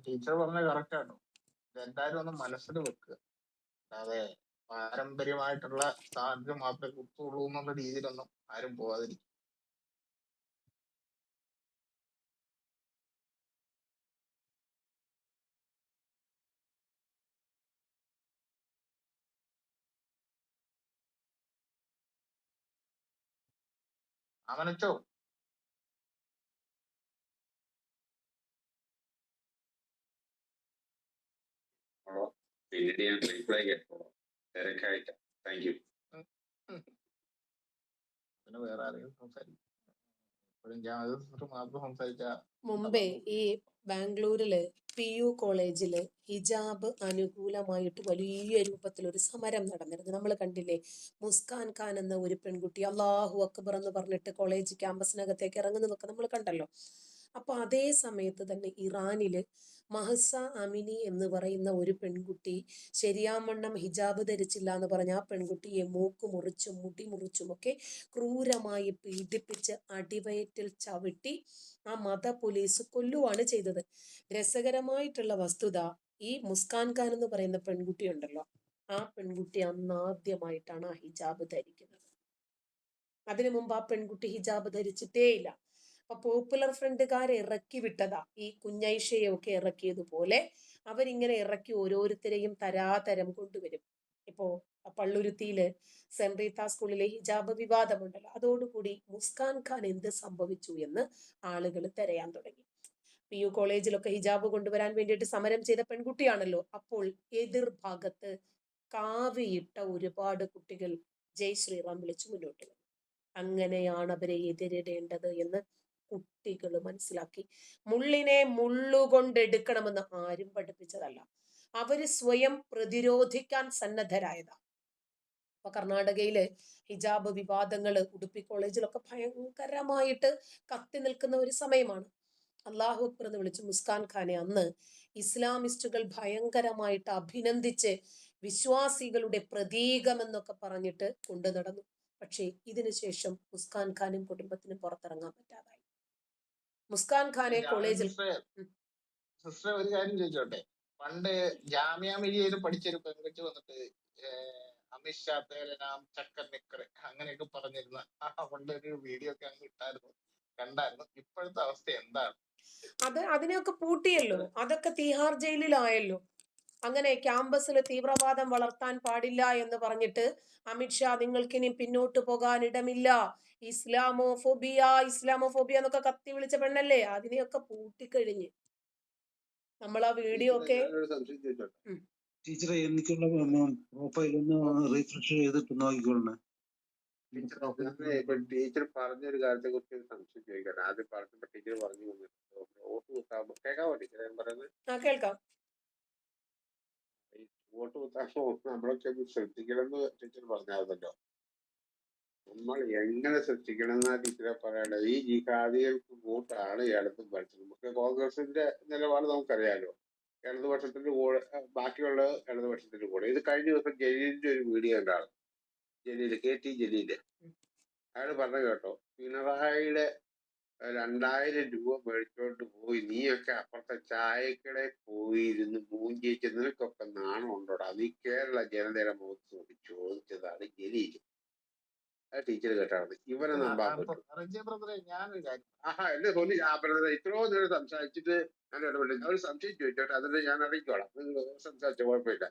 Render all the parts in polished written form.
Teacher പറഞ്ഞ correct ആട്ടോ. ഇതെന്തായാലും ഒന്ന് മനസ്സിൽ വെക്കുക. അല്ലാതെ പാരമ്പര്യമായിട്ടുള്ള സ്ഥാനത്ത് മാത്രമേ കുത്തുള്ളൂ എന്നുള്ള രീതിയിലൊന്നും ആരും പോവാതിരിക്കും. അവനച്ചോ പിന്നീട് ഞാൻ റീപ്ലൈ കേട്ടോളാം. തിരക്കായിട്ട്. Thank you. പിന്നെ വേറെ ആരെങ്കിലും സംസാരിക്കും. എപ്പോഴും ഞാൻ മാത്രം സംസാരിച്ച മുമ്പേ ഈ ബാംഗ്ലൂരില് PU കോളേജില് ഹിജാബ് അനുകൂലമായിട്ട് വലിയ രൂപത്തിൽ ഒരു സമരം നടന്നിരുന്നു. നമ്മൾ കണ്ടില്ലേ? മുസ്കാൻ ഖാൻ എന്ന ഒരു പെൺകുട്ടി അല്ലാഹു അക്ബർ എന്ന് പറഞ്ഞിട്ട് കോളേജ് ക്യാമ്പസിനകത്തേക്ക് ഇറങ്ങുന്നതൊക്കെ നമ്മൾ കണ്ടല്ലോ. അപ്പൊ അതേ സമയത്ത് തന്നെ ഇറാനില് മഹസ അമിനി എന്ന് പറയുന്ന ഒരു പെൺകുട്ടി ശരിയാവണ്ണം ഹിജാബ് ധരിച്ചില്ല എന്ന് പറഞ്ഞ ആ പെൺകുട്ടിയെ മൂക്ക് മുറിച്ചും മുടി മുറിച്ചും ഒക്കെ ക്രൂരമായി പീഡിപ്പിച്ച് അടിവയറ്റിൽ ചവിട്ടി ആ മത പോലീസ് കൊല്ലുവാണ് ചെയ്തത്. രസകരമായിട്ടുള്ള വസ്തുത, ഈ മുസ്കാൻ ഖാൻ എന്ന് പറയുന്ന പെൺകുട്ടി ഉണ്ടല്ലോ, ആ പെൺകുട്ടി അന്ന് ആദ്യമായിട്ടാണ് ആ ഹിജാബ് ധരിക്കുന്നത്. അതിനു മുമ്പ് ആ പെൺകുട്ടി ഹിജാബ് ധരിച്ചിട്ടേ ഇല്ല. അപ്പൊ പോപ്പുലർ ഫ്രണ്ടുകാരെ ഇറക്കി വിട്ടതാ ഈ കുഞ്ഞൈഷയെ ഒക്കെ ഇറക്കിയതുപോലെ അവരിങ്ങനെ ഇറക്കി ഓരോരുത്തരെയും തരാതരം കൊണ്ടുവരും. ഇപ്പോ പള്ളുരുത്തിയില് സെന്റ് റീത്ത സ്കൂളിലെ ഹിജാബ് വിവാദമുണ്ടല്ലോ, അതോടുകൂടി മുസ്കാൻ ഖാൻ എന്ത് സംഭവിച്ചു എന്ന് ആളുകൾ തിരയാൻ തുടങ്ങി. PU കോളേജിലൊക്കെ ഹിജാബ് കൊണ്ടുവരാൻ വേണ്ടിയിട്ട് സമരം ചെയ്ത പെൺകുട്ടിയാണല്ലോ. അപ്പോൾ എതിർഭാഗത്ത് കാവിയിട്ട ഒരുപാട് കുട്ടികൾ ജയ് ശ്രീറാം വിളിച്ചു മുന്നോട്ട് വന്നു. അങ്ങനെയാണ് അവരെ എതിരിടേണ്ടത് എന്ന് കുട്ടികൾ മനസ്സിലാക്കി. മുള്ളിനെ മുള്ളുകൊണ്ടെടുക്കണമെന്ന് ആരും പഠിപ്പിച്ചതല്ല, അവര് സ്വയം പ്രതിരോധിക്കാൻ സന്നദ്ധരായതാ. അപ്പൊ കർണാടകയില് ഹിജാബ് വിവാദങ്ങള് ഉടുപ്പി കോളേജിലൊക്കെ ഭയങ്കരമായിട്ട് കത്തി നിൽക്കുന്ന ഒരു സമയമാണ്. അല്ലാഹു അക്ബർ എന്ന് വിളിച്ച് മുസ്കാൻ ഖാനെ അന്ന് ഇസ്ലാമിസ്റ്റുകൾ ഭയങ്കരമായിട്ട് അഭിനന്ദിച്ച് വിശ്വാസികളുടെ പ്രതീകമെന്നൊക്കെ പറഞ്ഞിട്ട് കൊണ്ടു നടന്നു. പക്ഷേ ഇതിനുശേഷം മുസ്കാൻ ഖാനും കുടുംബത്തിനും പുറത്തിറങ്ങാൻ പറ്റാതായി. മുസ്കാൻ ഖാനെ കോളേജിൽ സിസ്റ്റർ ഒരു കാര്യം ചോദിച്ചോട്ടെ? പണ്ട് ജാമ്യ മിലിയയിൽ പഠിച്ചൊരു പെൺകുട്ടി വന്നിട്ട് അമിത്ഷാ തേരനാം ചക്കർ നിക്കർ അങ്ങനെയൊക്കെ പറഞ്ഞിരുന്ന പണ്ട് ഒരു വീഡിയോ ഒക്കെ അങ്ങ് ഇട്ടായിരുന്നു, കണ്ടായിരുന്നു. ഇപ്പോഴത്തെ അവസ്ഥ എന്താണ്? അതിനെയൊക്കെ പൂട്ടിയല്ലോ, അതൊക്കെ തീഹാർ ജയിലിലായല്ലോ. അങ്ങനെ ക്യാമ്പസിൽ തീവ്രവാദം വളർത്താൻ പാടില്ല എന്ന് പറഞ്ഞിട്ട് അമിത്ഷാ നിങ്ങൾക്കിനി പിന്നോട്ട് പോകാൻ ഇടമില്ല, ഇസ്ലാമോഫോബിയ ഇസ്ലാമോഫോബിയ എന്നൊക്കെ കത്തി വിളിച്ച പെണ്ണല്ലേ, അതിനെയൊക്കെ പൂട്ടിക്കഴിഞ്ഞ്. നമ്മൾ ആ വീഡിയോ ഒക്കെ ടീച്ചറെ എനിക്കുള്ള പ്രൊഫൈൽ ഒന്ന് റീഫ്രഷ് ചെയ്തിട്ട് നോക്കിക്കൊള്ളണേ. ടീച്ചർ പറഞ്ഞൊരു കാര്യത്തെ കുറിച്ച് സംശയം ചോദിക്കണം. ആദ്യം പറഞ്ഞപ്പോ ടീച്ചർ പറഞ്ഞു വോട്ട് കുത്താൻ കേൾക്കാമോ ടീച്ചർ ഞാൻ പറയുന്നത്? കേൾക്കാം. വോട്ട് കുത്താൻ നമ്മളൊക്കെ ശ്രദ്ധിക്കണമെന്ന് ടീച്ചർ പറഞ്ഞായിരുന്നല്ലോ. നമ്മൾ എങ്ങനെ ശ്രദ്ധിക്കണം എന്നാ ടീച്ചറെ പറയേണ്ടത്? ഈ ജിഹാദികൾക്ക് വോട്ടാണ് ഇടതും പഠിച്ചത്. നമുക്ക് കോൺഗ്രസിന്റെ നിലപാട് നമുക്കറിയാലോ. ഇടതുപക്ഷത്തിന്റെ കൂടെ ബാക്കിയുള്ള ഇടതുപക്ഷത്തിന്റെ കൂടെ. ഇത് കഴിഞ്ഞ ദിവസം ജലീലിന്റെ ഒരു വീഡിയോ ഉണ്ടാകും. KT ജലീല് അയാൾ പറഞ്ഞ കേട്ടോ, പിണറായിയുടെ 2000 രൂപ മേടിച്ചോണ്ട് പോയി നീയൊക്കെ അപ്പുറത്തെ ചായക്കടയിൽ പോയിരുന്നു മൂഞ്ചിച്ച് നിനക്കൊക്കെ നാണം ഉണ്ടോടാ, നീ കേരള ജനതയുടെ മുഖത്ത് നോക്കി ചോദിച്ചതാണ് ജലീല്. ടീച്ചർ കേട്ടാണ്. ഇവനെ നമ്പാൻ പറ്റും? എന്റെ തൊലി ഇത്രയോ നേരം സംസാരിച്ചിട്ട് ഞാൻ ഇടപെട്ടില്ല. അവർ സംശയം ചോദിച്ചോട്ടെ, അതിന് ഞാൻ അറിയിക്കോളാം. നിങ്ങൾ സംസാരിച്ച കുഴപ്പമില്ല.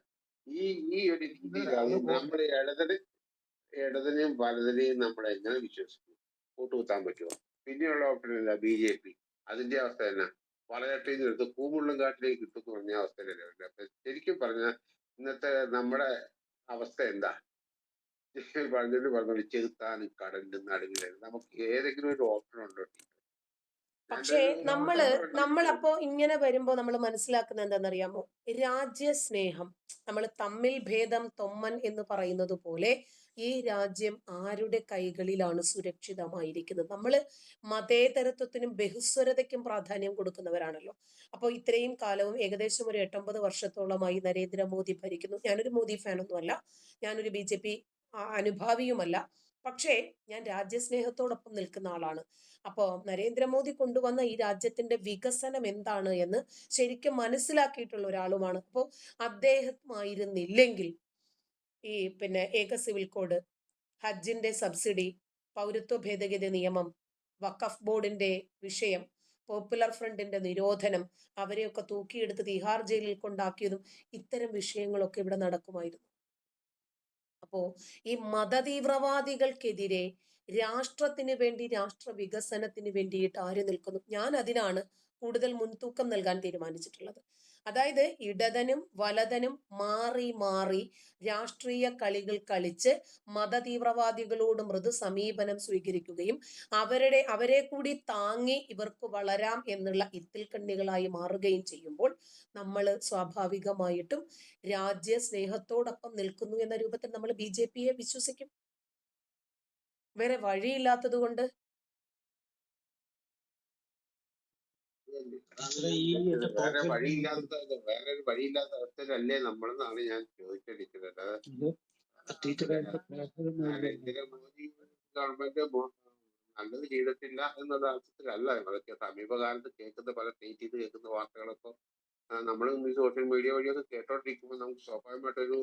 ഈ ഒരു രീതിയിലാണ് നമ്മൾ ഇടതിനെയും വലതിനെയും നമ്മൾ എങ്ങനെ വിശ്വസിക്കും? വോട്ട് കുത്താൻ പറ്റുമോ? പിന്നെയുള്ള ഓപ്ഷൻ എന്താ? BJP. അതിന്റെ അവസ്ഥ തന്നെ വളരെട്ടിൽ നിന്ന് എടുത്ത് പൂമുള്ളും കാട്ടിലേക്ക് കിട്ടും പറഞ്ഞ അവസ്ഥയിലല്ലേ. അപ്പൊ ശരിക്കും പറഞ്ഞാൽ ഇന്നത്തെ നമ്മുടെ അവസ്ഥ എന്താ? പറഞ്ഞു ചെറുത്താനും കടലിലും നടുവിലും നമുക്ക് ഏതെങ്കിലും ഒരു ഓപ്ഷൻ ഉണ്ടോ? പക്ഷേ നമ്മളപ്പോ ഇങ്ങനെ വരുമ്പോ നമ്മൾ മനസ്സിലാക്കുന്നത് എന്താണെന്നറിയാമോ? രാജ്യസ്നേഹം. നമ്മൾ തമ്മിൽ ഭേദം തൊമ്മൻ എന്ന് പറയുന്നത് പോലെ ഈ രാജ്യം ആരുടെ കൈകളിലാണ് സുരക്ഷിതമായിരിക്കുന്നത്? നമ്മൾ മതേതരത്വത്തിനും ബഹുസ്വരതയ്ക്കും പ്രാധാന്യം കൊടുക്കുന്നവരാണല്ലോ. അപ്പോൾ ഇത്രയും കാലവും ഏകദേശം ഒരു 8-9 വർഷത്തോളമായി നരേന്ദ്രമോദി ഭരിക്കുന്നു. ഞാനൊരു മോദി ഫാനൊന്നും അല്ല, ഞാനൊരു BJP അനുഭാവിയുമല്ല. പക്ഷേ ഞാൻ രാജ്യസ്നേഹത്തോടൊപ്പം നിൽക്കുന്ന ആളാണ്. അപ്പോൾ നരേന്ദ്രമോദി കൊണ്ടുവന്ന ഈ രാജ്യത്തിന്റെ വികസനം എന്താണ് എന്ന് ശരിക്കും മനസ്സിലാക്കിയിട്ടുള്ള ഒരാളുമാണ്. അപ്പോൾ അദ്ദേഹമായിരുന്നില്ലെങ്കിൽ ഈ ഏക സിവിൽ കോഡ്, ഹജ്ജിന്റെ സബ്സിഡി, പൗരത്വ ഭേദഗതി നിയമം, വഖഫ് ബോർഡിന്റെ വിഷയം, പോപ്പുലർ ഫ്രണ്ടിന്റെ നിരോധനം, അവരെയൊക്കെ തൂക്കിയെടുത്ത് തിഹാർ ജയിലിൽ കൊണ്ടാക്കിയതും ഇത്തരം വിഷയങ്ങളൊക്കെ ഇവിടെ നടക്കുമായിരുന്നു. അപ്പോ ഈ മതതീവ്രവാദികൾക്കെതിരെ രാഷ്ട്രത്തിന് വേണ്ടി, രാഷ്ട്ര വികസനത്തിന് വേണ്ടിയിട്ട് ആര് നിൽക്കുന്നു? ഞാൻ അതിനാണ് കൂടുതൽ മുൻതൂക്കം നൽകാൻ തീരുമാനിച്ചിട്ടുള്ളത്. അതായത് ഇടതനും വലതനും മാറി മാറി രാഷ്ട്രീയ കളികൾ കളിച്ച് മതതീവ്രവാദികളോട് മൃദു സമീപനം സ്വീകരിക്കുകയും അവരെ കൂടി താങ്ങി ഇവർക്ക് വളരാം എന്നുള്ള ഇത്തിൽക്കണ്ണികളായി മാറുകയും ചെയ്യുമ്പോൾ നമ്മൾ സ്വാഭാവികമായിട്ടും രാജ്യ സ്നേഹത്തോടൊപ്പം നിൽക്കുന്നു എന്ന രൂപത്തിൽ നമ്മൾ BJP-യെ വിശ്വസിക്കും. വേറെ വഴിയില്ലാത്തത് കൊണ്ട്. വേറൊരു വഴിയില്ലാത്ത അവസ്ഥയിലല്ലേ നമ്മളെന്നാണ് ഞാൻ ചോദിച്ചിരിക്കുന്നത്. നരേന്ദ്രമോദി ഗവൺമെന്റ് നല്ലത് ചെയ്തിട്ടില്ല എന്നുള്ള അർത്ഥത്തിലല്ല. നമ്മളൊക്കെ സമീപകാലത്ത് കേൾക്കുന്ന പല സ്റ്റേറ്റിൽ കേൾക്കുന്ന വാർത്തകളൊക്കെ നമ്മൾ ഈ സോഷ്യൽ മീഡിയ വഴിയൊക്കെ കേട്ടോണ്ടിരിക്കുമ്പോൾ നമുക്ക് സ്വാഭാവികമായിട്ടൊരു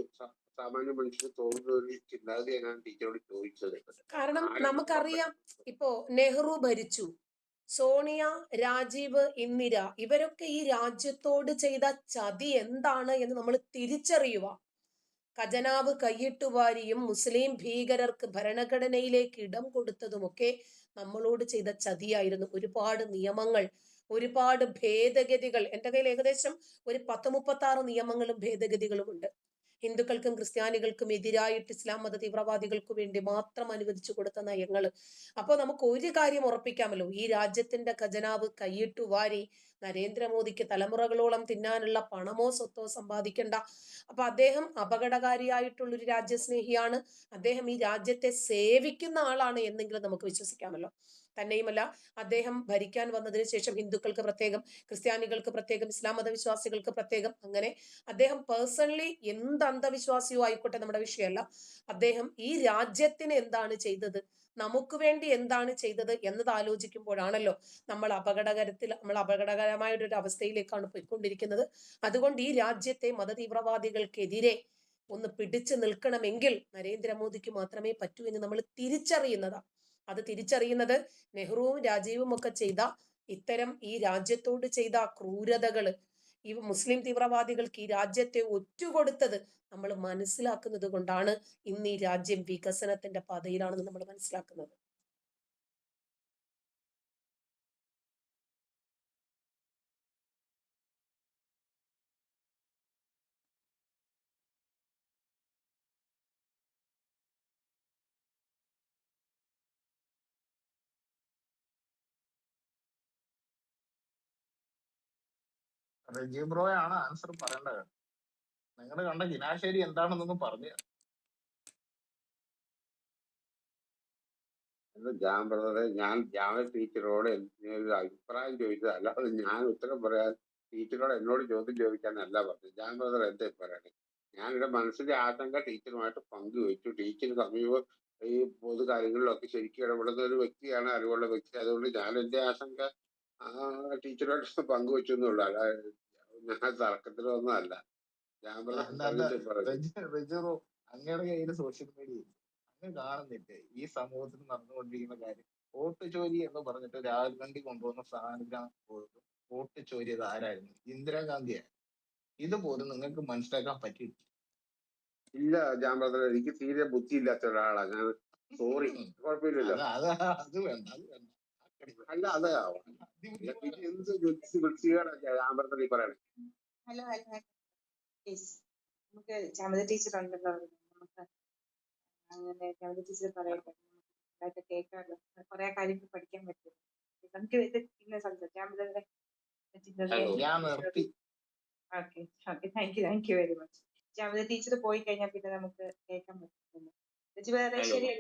സാമാന്യ മനുഷ്യന് തോന്നുന്ന ഒരു ചിന്താഗതിയാണ് ഞാൻ ടീച്ചറോട് ചോദിച്ചത്. കാരണം നമുക്കറിയാം, ഇപ്പോ നെഹ്റു ഭരിച്ചു, സോണിയ, രാജീവ്, ഇന്ദിര, ഇവരൊക്കെ ഈ രാജ്യത്തോട് ചെയ്ത ചതി എന്താണ് എന്ന് നമ്മൾ തിരിച്ചറിയുക. ഖജനാവ് കൈയിട്ടുവാരിയും മുസ്ലിം ഭീകരർക്ക് ഭരണഘടനയിലേക്ക് ഇടം കൊടുത്തതുമൊക്കെ നമ്മളോട് ചെയ്ത ചതിയായിരുന്നു. ഒരുപാട് നിയമങ്ങൾ, ഒരുപാട് ഭേദഗതികൾ, എൻ്റെ കയ്യിൽ ഏകദേശം ഒരു 10-36 നിയമങ്ങളും ഭേദഗതികളും ഉണ്ട്. ഹിന്ദുക്കൾക്കും ക്രിസ്ത്യാനികൾക്കും എതിരായിട്ട് ഇസ്ലാം മത തീവ്രവാദികൾക്ക് വേണ്ടി മാത്രം അനുവദിച്ചു കൊടുത്ത നയങ്ങൾ. അപ്പോൾ നമുക്ക് ഒരു കാര്യം ഉറപ്പിക്കാമല്ലോ, ഈ രാജ്യത്തിന്റെ ഖജനാവ് കൈയിട്ടു വാരി നരേന്ദ്രമോദിക്ക് തലമുറകളോളം തിന്നാനുള്ള പണമോ സ്വത്തോ സമ്പാദിക്കണ്ട. അപ്പൊ അദ്ദേഹം അപകടകാരിയായിട്ടുള്ളൊരു രാജ്യസ്നേഹിയാണ്, അദ്ദേഹം ഈ രാജ്യത്തെ സേവിക്കുന്ന ആളാണ് എന്നെങ്കിലും നമുക്ക് വിശ്വസിക്കാമല്ലോ. തന്നെയുമല്ല, അദ്ദേഹം ഭരിക്കാൻ വന്നതിന് ശേഷം ഹിന്ദുക്കൾക്ക് പ്രത്യേകം, ക്രിസ്ത്യാനികൾക്ക് പ്രത്യേകം, ഇസ്ലാം മതവിശ്വാസികൾക്ക് പ്രത്യേകം, അങ്ങനെ അദ്ദേഹം പേഴ്സണലി എന്ത് അന്ധവിശ്വാസിയോ ആയിക്കോട്ടെ, നമ്മുടെ വിഷയമല്ല, അദ്ദേഹം ഈ രാജ്യത്തിന് എന്താണ് ചെയ്തത്, നമുക്ക് വേണ്ടി എന്താണ് ചെയ്തത് എന്നത് ആലോചിക്കുമ്പോഴാണല്ലോ നമ്മൾ അപകടകരമായ ഒരു അവസ്ഥയിലേക്കാണ് പോയിക്കൊണ്ടിരിക്കുന്നത്. അതുകൊണ്ട് ഈ രാജ്യത്തെ മതതീവ്രവാദികൾക്കെതിരെ ഒന്ന് പിടിച്ചു നിൽക്കണമെങ്കിൽ നരേന്ദ്രമോദിക്ക് മാത്രമേ പറ്റൂ എന്ന് നമ്മൾ തിരിച്ചറിയുന്നതാ. അത് തിരിച്ചറിയുന്നത് നെഹ്റുവും രാജീവും ഒക്കെ ചെയ്ത ഇത്തരം ഈ രാജ്യത്തോട് ചെയ്ത ക്രൂരതകള്, ഈ മുസ്ലിം തീവ്രവാദികൾക്ക് ഈ രാജ്യത്തെ ഒറ്റുകൊടുത്തത് നമ്മൾ മനസ്സിലാക്കുന്നത് കൊണ്ടാണ് ഇന്ന് ഈ രാജ്യം വികസനത്തിന്റെ പാതയിലാണെന്ന് നമ്മൾ മനസ്സിലാക്കുന്നത്. റെജി ബ്രോയാണ് ആൻസർ പറയേണ്ടത്. നിങ്ങൾ കണ്ട ഹിനാശ്ശേരി എന്താണെന്നൊന്നും പറഞ്ഞു. ഞാൻ ബ്രദറെ, ഞാൻ ടീച്ചറോട് ഒരു അഭിപ്രായം ചോദിച്ചത്, അല്ലാതെ ഞാൻ ഉത്തരം പറയാൻ ടീച്ചറോട് എന്നോട് ചോദ്യം ചോദിക്കാനല്ല പറഞ്ഞത്. ഞാൻ ബ്രദർ എന്താ പറയണേ, ഞാൻ ഇവിടെ മനസ്സിന്റെ ആശങ്ക ടീച്ചറുമായിട്ട് പങ്കുവെച്ചു. ടീച്ചർ സമീപം ഈ പൊതു കാര്യങ്ങളിലൊക്കെ ശരിക്കും ഇടപെടുന്ന ഒരു വ്യക്തിയാണ്, അറിവുള്ള വ്യക്തി. അതുകൊണ്ട് ഞാൻ എന്റെ ആശങ്ക ടീച്ചറുമായിട്ട് പങ്കുവെച്ചു എന്നുള്ളൂ, അല്ലാതെ ഞാൻ തർക്കത്തിലൊന്നും അല്ല. ഞാൻ റെജിറോ, അങ്ങയുടെ കയ്യിൽ സോഷ്യൽ മീഡിയ അങ്ങ് കാണുന്നില്ലേ ഈ സമൂഹത്തിൽ നടന്നുകൊണ്ടിരിക്കുന്ന കാര്യം? വോട്ട് ചോരി എന്ന് പറഞ്ഞിട്ട് രാഹുൽ ഗാന്ധി കൊണ്ടുവന്ന സ്ഥാനgram പോലും വോട്ട് ചോരിയത് ആരായിരുന്നു? ഇന്ദിരാഗാന്ധിയായിരുന്നു. ഇതുപോലും നിങ്ങൾക്ക് മനസ്സിലാക്കാൻ പറ്റിയിട്ടില്ല. ഇല്ല ജാൻ ബ്രദർ, എനിക്ക് തീരെ ബുദ്ധിയില്ലാത്ത ഒരാളാ ഞാൻ. സോറി, കുഴപ്പമില്ലല്ലോ. അത് വേണ്ട, അത് വേണ്ട. അല്ല, അത് എന്ത് വൃത്തികേടൊക്കെ ജാൻ ബ്രദർ ഈ പറയണേ. ഹലോ നമുക്ക് ചമത ടീച്ചർ ഉണ്ടല്ലോ, നമുക്ക് അങ്ങനെ ചമത ടീച്ചർ പറയട്ടെ, നമുക്ക് കേൾക്കാമല്ലോ, കുറെ കാര്യങ്ങൾ പഠിക്കാൻ പറ്റും. നമുക്ക് ഇത് ഇന്ന് സംസാരിക്കാം. Okay, thank you very much. Chamatha teacher പോയി കഴിഞ്ഞാൽ പിന്നെ നമുക്ക് കേൾക്കാൻ പറ്റും. ശരി,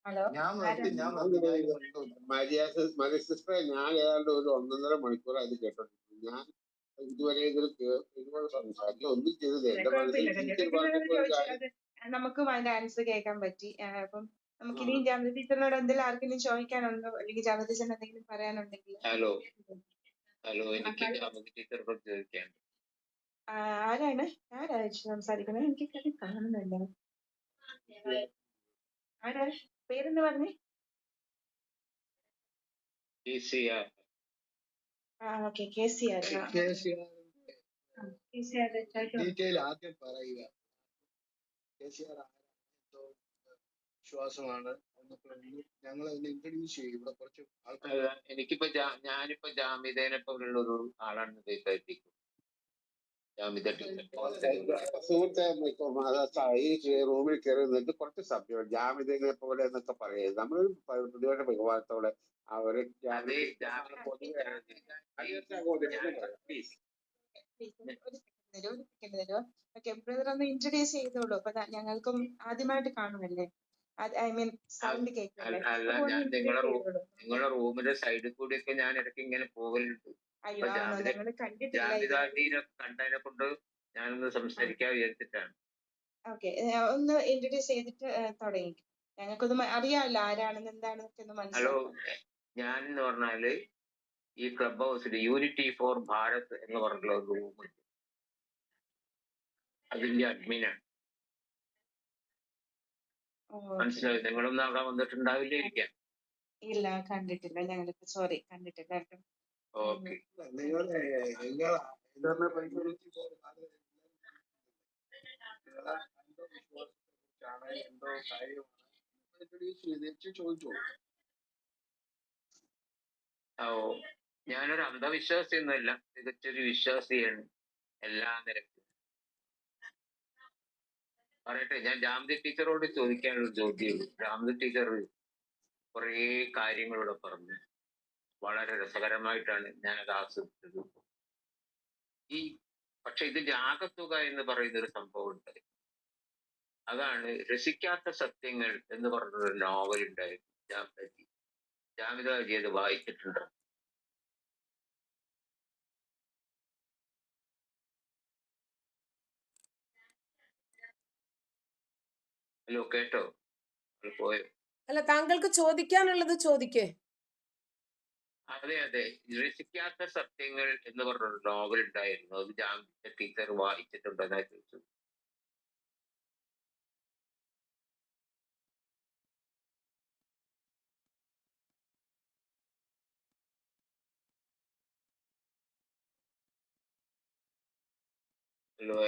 ഹലോ മരിയ സിസ്റ്ററെ, ഞാൻ ഏതാണ്ട് ഒരു 1.5 മണിക്കൂർ അത് കേട്ടോണ്ടിരിക്കുന്നു. ഞാൻ ഇതുവരെ ഇതുപോലെ സംസാരിക്കുക ഒന്നും ചെയ്തില്ല. എന്റെ മനസ്സിൽ ടീച്ചർ പറഞ്ഞ ഒരു കാര്യം നമുക്കും അതിന്റെ ആൻസർ കേൾക്കാൻ പറ്റി. അപ്പം നമുക്ക് ഇനിയും ജാമിത ടീച്ചറിനോട് എന്തെങ്കിലും ആർക്കെങ്കിലും ചോദിക്കാനുണ്ടോ, അല്ലെങ്കിൽ ജാമിത ടീച്ചറിന് എന്തെങ്കിലും പറയാനുണ്ടെങ്കിൽ? ഹലോ എനിക്ക് ജാമിത ടീച്ചറോട് ചോദിക്കാൻ. ആരാണ് സംസാരിക്കുന്നത്? എനിക്ക് കാര്യം കാണുന്നില്ല. ആരാ പേരെന്ന് പറഞ്ഞേ? Okay, KCR. ഡീറ്റെയിൽ ആദ്യം പറയുക. KCR എന്തോ വിശ്വാസമാണ് ഞങ്ങൾ ഒന്ന് ഇൻട്രൊഡ്യൂസ് ചെയ്യും. ഇവിടെ കുറച്ച് ആൾക്കാർ. എനിക്കിപ്പോ ഞാനിപ്പോ ജാമിദേനെ പോലുള്ള ഒരു ആളാണ് വിചാരിക്കും. ജാമിദ ടീച്ചർ സുഹൃത്തെ ഈ റൂമിൽ കയറി നിന്നിട്ട് കുറച്ച് സഭ്യം ജാമിതയെ പോലെ എന്നൊക്കെ പറയുന്നത് നമ്മളൊരു പ്രതിപക്ഷ ബഹുമാനത്തോടെ അവര് പ്ലീസ്. ബ്രദർ ഒന്ന് ഇൻട്രൊഡ്യൂസ് ചെയ്തോളൂ. അപ്പൊ ഞങ്ങൾക്കും ആദ്യമായിട്ട് കാണുമല്ലേ, ഐ മീൻ സൗണ്ട് കേൾക്കല്ലേ. നിങ്ങളുടെ റൂമിന്റെ സൈഡിൽ കൂടിയൊക്കെ ഞാൻ ഇടയ്ക്ക് ഇങ്ങനെ പോകലുണ്ട്. അയ്യോ, ഞങ്ങള് കണ്ടിട്ടില്ല. ജാമിദാന്റിനെ കണ്ടതിനെ കൊണ്ട് ഞാനൊന്ന് സംസാരിക്കാൻ വിചാരിച്ചിട്ടാണ്. ഓക്കെ, ഒന്ന് ഇൻട്രൊഡ്യൂസ് ചെയ്തിട്ട് തുടങ്ങി. ഞങ്ങൾക്കൊന്നും അറിയാമല്ലോ ആരാണെന്ന് എന്താണെന്നൊക്കെ ഒന്ന് ഹലോ, മനസ്സിലാക്കാം. ഞാൻ എന്ന് പറഞ്ഞാല് ഈ ക്ലബ് ഹൗസിൽ യൂണിറ്റി ഫോർ ഭാരത് എന്ന് പറഞ്ഞിട്ടുള്ള ഒരു റൂമുണ്ട്, അതിന്റെ അഡ്മിനാണ്. മനസ്സിലായി? നിങ്ങളൊന്നും അവിടെ വന്നിട്ടുണ്ടാവില്ലായിരിക്കാം. ഇല്ല, കണ്ടിട്ടില്ല. ഞങ്ങൾക്ക് സോറി, കണ്ടിട്ടില്ല കേട്ടോ. ഓക്കെ. ഞാനൊരു അന്ധവിശ്വാസിയൊന്നുമല്ല, തികച്ചൊരു വിശ്വാസിയാണ് എല്ലാ നിരക്കും. പറയട്ടെ, ഞാൻ ജാമിദ ടീച്ചറോട് ചോദിക്കാനുള്ള ചോദ്യം. ജാമിദ ടീച്ചർ കുറേ കാര്യങ്ങളിവിടെ പറഞ്ഞു, വളരെ രസകരമായിട്ടാണ് ഞാനത് ആസ്വദിച്ചത്. പക്ഷെ ഇതിന്റെ ആകത്തുക എന്ന് പറയുന്ന ഒരു സംഭവം ഉണ്ട്. അതാണ് രസിക്കാത്ത സത്യങ്ങൾ എന്ന് പറഞ്ഞൊരു നോവൽ ഉണ്ടായിരുന്നു. ജാമിദാജി അത് വായിച്ചിട്ടുണ്ട്? ഹലോ, കേട്ടോ? പോയോ? അല്ല, താങ്കൾക്ക് ചോദിക്കാനുള്ളത് ചോദിക്കേ. അതെ, രസിക്കാത്ത സത്യങ്ങൾ എന്ന് പറഞ്ഞൊരു നോവൽ ഉണ്ടായിരുന്നു. അത് ജാമിദ ടീച്ചർ വായിച്ചിട്ടുണ്ടെന്നാ ചോദിച്ചത്.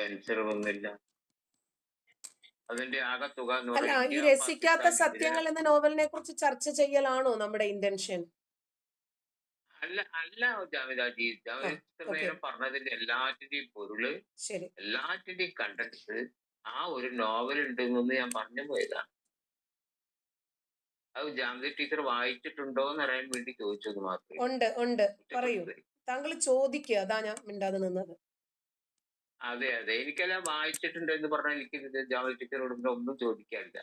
ആൻസർ ഒന്നുമില്ല. അതിന്റെ ആകത്തുക എന്ന് അല്ല, ഈ പറഞ്ഞാൽ രസിക്കാത്ത സത്യങ്ങൾ എന്ന നോവലിനെ കുറിച്ച് ചർച്ച ചെയ്യലാണോ നമ്മുടെ ഇന്റൻഷൻ? അല്ല ജാമിദാജി, ജാമിദ പറഞ്ഞതിന്റെ എല്ലാറ്റിന്റെയും പൊരുള്, എല്ലാറ്റിന്റെയും കണ്ടൻസ് ആ ഒരു നോവൽ ഉണ്ടെന്ന് ഞാൻ പറഞ്ഞു പോയതാണ്. അത് ജാമിദ ടീച്ചർ വായിച്ചിട്ടുണ്ടോ എന്ന് അറിയാൻ വേണ്ടി ചോദിച്ചത് മാത്രമേ. ഉണ്ട്, പറയൂ. താങ്കൾ ചോദിക്കുക, അതാ ഞാൻ മിണ്ടാതെ നിന്നത്. അതെ, എനിക്കെല്ലാം വായിച്ചിട്ടുണ്ട് എന്ന് പറഞ്ഞാൽ എനിക്ക് ജാമിദ ടീച്ചറോട് ഒന്നും ചോദിക്കാനില്ല.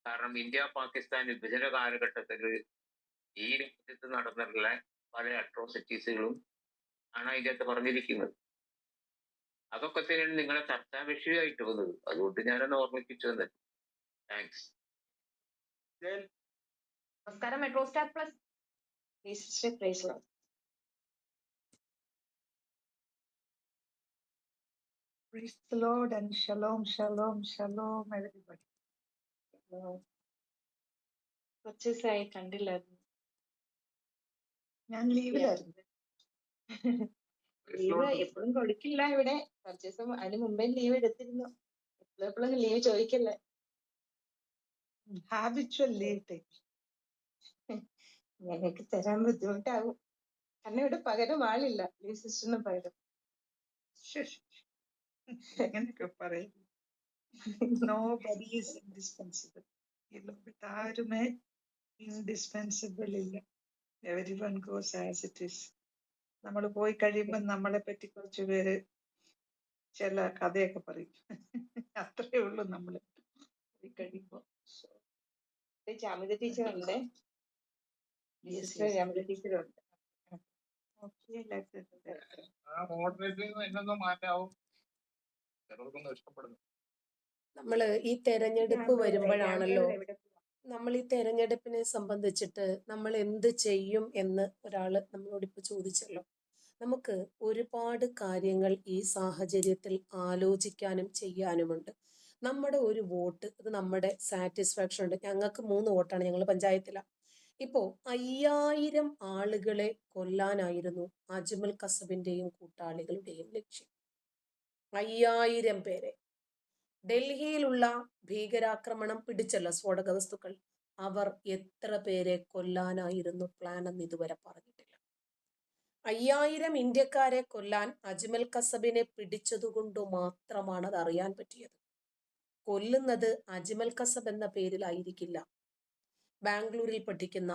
കാരണം ഇന്ത്യ പാകിസ്ഥാൻ വിഭജന കാലഘട്ടത്തിൽ ഈ രാജ്യത്ത് നടന്നിട്ടുള്ള പല അട്രോസിറ്റീസുകളും ആണ് അതിൻ്റെ അകത്ത് പറഞ്ഞിരിക്കുന്നത്. അതൊക്കെ തന്നെയാണ് നിങ്ങളെ ചർച്ചാ വിഷയമായിട്ട് വന്നത്. അതുകൊണ്ട് ഞാനൊന്ന് ഓർമ്മിപ്പിച്ചു തന്നെ. താങ്ക്സ്. നമസ്കാരം, metro star plus. Praise the Lord and shalom, everybody. കുറച്ച് ദിവസമായി കണ്ടില്ലായിരുന്നു. ഞാൻ ലീവിലായിരുന്നു. ലീവ് എപ്പോഴും കൊടുക്കില്ല ഇവിടെ. കുറച്ച് ദിവസം അതിന് മുമ്പേ ലീവ് എടുത്തിരുന്നു. എപ്പോഴും ലീവ് ചോദിക്കല്ലേ. Habitual leave take. ഞങ്ങൾക്ക് തരാൻ ബുദ്ധിമുട്ടാകും. കാരണം ഇവിടെ പകരം ആളില്ല, ലീവ് സിസ്റ്ററിന് പകരം. അങ്ങനെയൊക്കെ പറയും. Nobody is indispensable. ഈ ലോകത്ത് ആരുമേ ഇൻഡിസ്പെൻസിബിൾ ഇല്ല. Everyone goes as it is. നമ്മൾ പോയി കഴിയുമ്പോൾ നമ്മളെ പറ്റി കുറച്ച് പേര് ചില കഥയൊക്കെ പറയും. അത്രേ ഉള്ളൂ നമ്മള് പോയി കഴിയുമ്പോ. ജാമിദ ടീച്ചറുണ്ട്, ജാമിദ ടീച്ചറുണ്ട്. ആ മോഡറേറ്ററിൽ നിന്ന് എന്നൊന്നും മാറ്റാവും ചിലർക്കൊന്നും ഇഷ്ടപ്പെടുന്നു. നമ്മൾ ഈ തെരഞ്ഞെടുപ്പ് വരുമ്പോഴാണല്ലോ നമ്മൾ ഈ തെരഞ്ഞെടുപ്പിനെ സംബന്ധിച്ചിട്ട് നമ്മൾ എന്ത് ചെയ്യും എന്ന് ഒരാൾ നമ്മളോട് ഇപ്പൊ ചോദിച്ചല്ലോ. നമുക്ക് ഒരുപാട് കാര്യങ്ങൾ ഈ സാഹചര്യത്തിൽ ആലോചിക്കാനും ചെയ്യാനുമുണ്ട്. നമ്മുടെ ഒരു വോട്ട് ഇത് നമ്മുടെ സാറ്റിസ്ഫാക്ഷൻ ഉണ്ട്. ഞങ്ങൾക്ക് 3 വോട്ടാണ്, ഞങ്ങൾ പഞ്ചായത്തിലാണ്. ഇപ്പോ 5000 ആളുകളെ കൊല്ലാനായിരുന്നു അജ്മൽ കസബിന്റെയും കൂട്ടാളികളുടെയും ലക്ഷ്യം. 5000 പേരെ. ഡൽഹിയിലുള്ള ഭീകരാക്രമണം പിടിച്ചല്ല സ്ഫോടക വസ്തുക്കൾ, അവർ എത്ര പേരെ കൊല്ലാനായിരുന്നു പ്ലാൻ എന്ന് ഇതുവരെ പറഞ്ഞിട്ടില്ല. 5000 ഇന്ത്യക്കാരെ കൊല്ലാൻ അജ്മൽ കസബിനെ പിടിച്ചതുകൊണ്ട് മാത്രമാണ് അത് അറിയാൻ പറ്റിയത്. കൊല്ലുന്നത് അജ്മൽ കസബ് എന്ന പേരിലായിരിക്കില്ല. ബാംഗ്ലൂരിൽ പഠിക്കുന്ന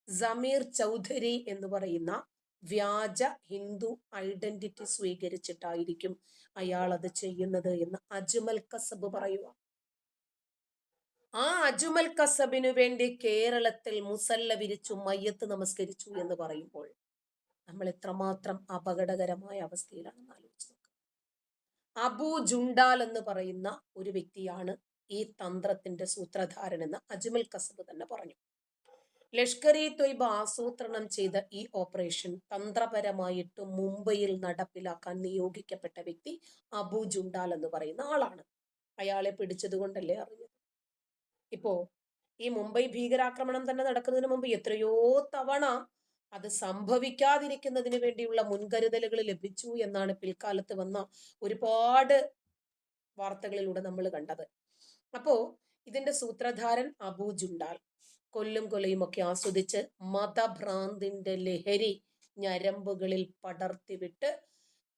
സമീർ ചൗധരി എന്ന് പറയുന്ന വ്യാജ ഹിന്ദു ഐഡന്റിറ്റി സ്വീകരിച്ചിട്ടായിരിക്കും അയാൾ അത് ചെയ്യുന്നത് എന്ന് അജ്മൽ കസബ് പറയുക. ആ അജ്മൽ കസബിനു വേണ്ടി കേരളത്തിൽ മുസല്ല വിരിച്ചു മയ്യത്ത് നമസ്കരിച്ചു എന്ന് പറയുമ്പോൾ നമ്മൾ എത്രമാത്രം അപകടകരമായ അവസ്ഥയിലാണെന്ന് ആലോചിച്ച് നോക്കുക. അബു ജുണ്ടാൽ എന്ന് പറയുന്ന ഒരു വ്യക്തിയാണ് ഈ തന്ത്രത്തിന്റെ സൂത്രധാരനെന്ന് അജ്മൽ കസബ് തന്നെ പറഞ്ഞു. ലഷ്കർ ഇ തൊയ്ബ ആസൂത്രണം ചെയ്ത ഈ ഓപ്പറേഷൻ തന്ത്രപരമായിട്ട് മുംബൈയിൽ നടപ്പിലാക്കാൻ നിയോഗിക്കപ്പെട്ട വ്യക്തി അബു ജുണ്ടാൽ എന്ന് പറയുന്ന ആളാണ്. അയാളെ പിടിച്ചത് കൊണ്ടല്ലേ അറിഞ്ഞത്. ഇപ്പോ ഈ മുംബൈ ഭീകരാക്രമണം തന്നെ നടക്കുന്നതിന് മുമ്പ് എത്രയോ തവണ അത് സംഭവിക്കാതിരിക്കുന്നതിന് വേണ്ടിയുള്ള മുൻകരുതലുകൾ ലഭിച്ചു എന്നാണ് പിൽക്കാലത്ത് വന്ന ഒരുപാട് വാർത്തകളിലൂടെ നമ്മൾ കണ്ടത്. അപ്പോ ഇതിന്റെ സൂത്രധാരൻ അബു ജുണ്ടാൽ കൊല്ലും കൊലയും ഒക്കെ ആസ്വദിച്ച് മതഭ്രാന്തിന്റെ ലഹരി ഞരമ്പുകളിൽ പടർത്തിവിട്ട്